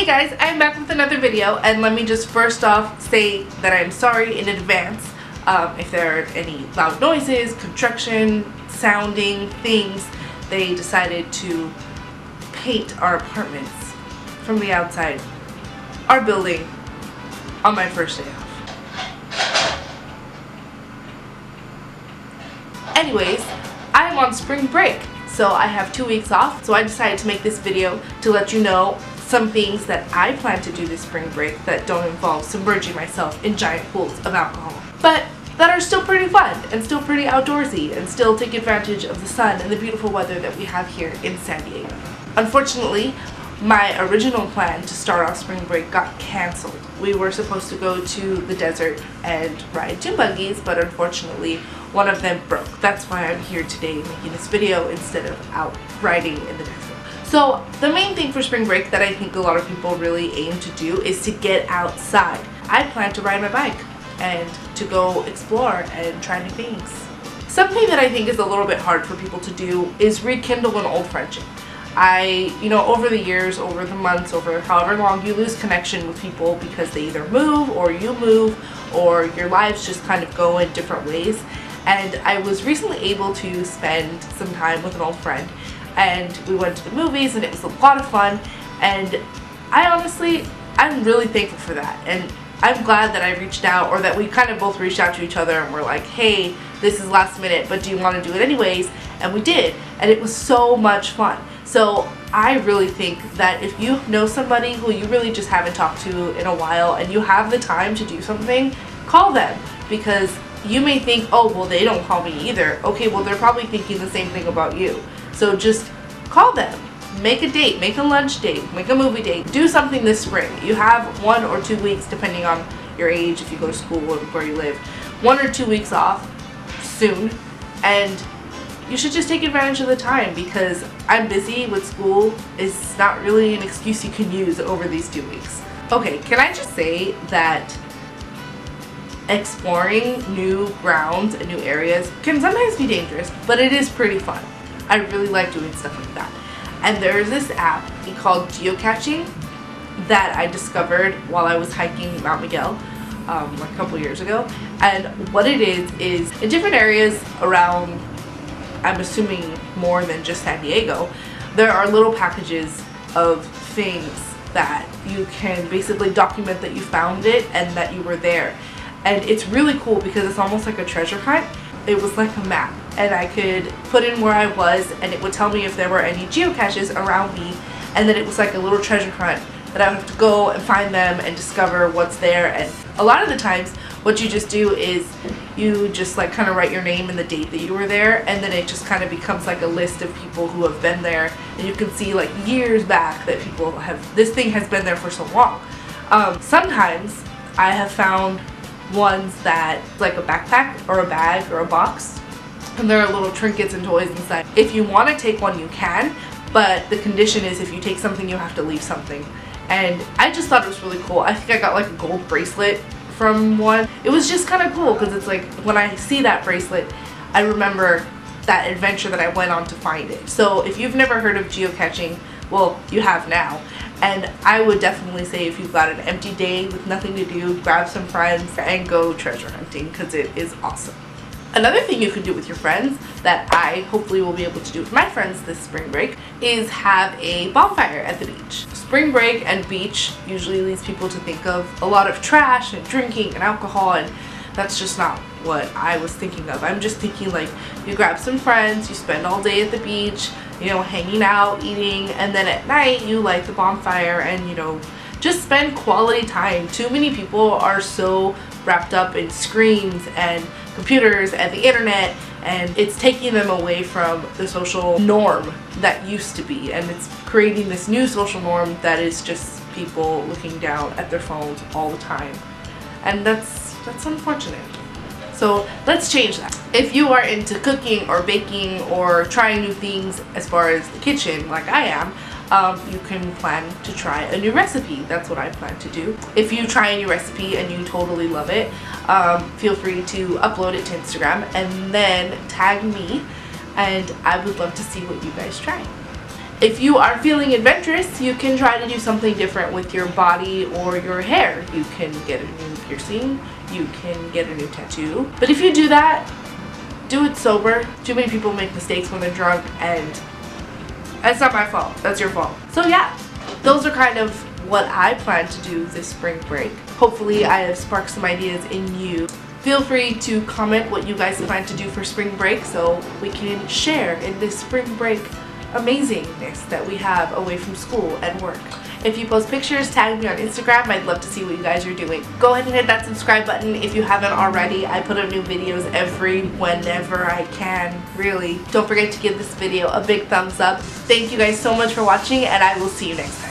guys, I'm back with another video, and let me just first off say that I'm sorry in advance if there are any loud noises, construction, sounding things. They decided to paint our apartments from the outside, our building, on my first day off. Anyways, I'm on spring break, so I have 2 weeks off, so I decided to make this video to let you know some things that I plan to do this spring break that don't involve submerging myself in giant pools of alcohol, but that are still pretty fun and still pretty outdoorsy and still take advantage of the sun and the beautiful weather that we have here in San Diego. Unfortunately, my original plan to start off spring break got canceled. We were supposed to go to the desert and ride dune buggies, but unfortunately one of them broke. That's why I'm here today making this video instead of out riding in the desert. So the main thing for spring break that I think a lot of people really aim to do is to get outside. I plan to ride my bike and to go explore and try new things. Something that I think is a little bit hard for people to do is rekindle an old friendship. Over the years, over the months, over however long, you lose connection with people because they either move or you move or your lives just kind of go in different ways. And I was recently able to spend some time with an old friend, and we went to the movies and it was a lot of fun, and I'm really thankful for that. And I'm glad that I reached out, or that we kind of both reached out to each other and were like, hey, this is last minute, but do you want to do it anyways? And we did, and it was so much fun. So I really think that if you know somebody who you really just haven't talked to in a while and you have the time to do something, call them, because you may think, oh, well, they don't call me either. Okay, well, they're probably thinking the same thing about you. So just call them. Make a date, make a lunch date, make a movie date. Do something this spring. You have 1 or 2 weeks, depending on your age, if you go to school or where you live, 1 or 2 weeks off soon, and you should just take advantage of the time, because I'm busy with school is not really an excuse you can use over these 2 weeks. Okay, can I just say that exploring new grounds and new areas can sometimes be dangerous, but it is pretty fun. I really like doing stuff like that. And there's this app called geocaching that I discovered while I was hiking Mount Miguel like a couple years ago. And what it is in different areas around, I'm assuming more than just San Diego, there are little packages of things that you can basically document that you found it and that you were there. And it's really cool because it's almost like a treasure hunt. It was like a map, and I could put in where I was and it would tell me if there were any geocaches around me, and then it was like a little treasure hunt that I would have to go and find them and discover what's there. And a lot of the times what you just do is you just like kind of write your name and the date that you were there, and then it just kind of becomes like a list of people who have been there, and you can see like years back that people have, this thing has been there for so long. Sometimes I have found ones that like a backpack or a bag or a box, and there are little trinkets and toys inside. If you want to take one, you can, but the condition is if you take something you have to leave something. And I just thought it was really cool. I think I got like a gold bracelet from one. It was just kind of cool because it's like when I see that bracelet, I remember that adventure that I went on to find it. So if you've never heard of geocaching, well, you have now. And I would definitely say if you've got an empty day with nothing to do, grab some friends and go treasure hunting, because it is awesome. Another thing you can do with your friends that I hopefully will be able to do with my friends this spring break is have a bonfire at the beach. Spring break and beach usually leads people to think of a lot of trash and drinking and alcohol, and that's just not what I was thinking of. I'm just thinking like you grab some friends, you spend all day at the beach, hanging out, eating, and then at night you light the bonfire and just spend quality time. Too many people are so wrapped up in screens and computers and the internet, and it's taking them away from the social norm that used to be, and it's creating this new social norm that is just people looking down at their phones all the time, and that's unfortunate. So let's change that. If you are into cooking or baking or trying new things as far as the kitchen, like I am, you can plan to try a new recipe. That's what I plan to do. If you try a new recipe and you totally love it, feel free to upload it to Instagram and then tag me, and I would love to see what you guys try. If you are feeling adventurous, you can try to do something different with your body or your hair. You can get a new piercing, you can get a new tattoo. But if you do that, do it sober. Too many people make mistakes when they're drunk, and that's not my fault, that's your fault. So yeah, those are kind of what I plan to do this spring break. Hopefully I have sparked some ideas in you. Feel free to comment what you guys plan to do for spring break so we can share in this spring break amazingness that we have away from school and work. If you post pictures, tag me on Instagram. I'd love to see what you guys are doing. Go ahead and hit that subscribe button if you haven't already. I put up new videos whenever I can, really. Don't forget to give this video a big thumbs up. Thank you guys so much for watching, and I will see you next time.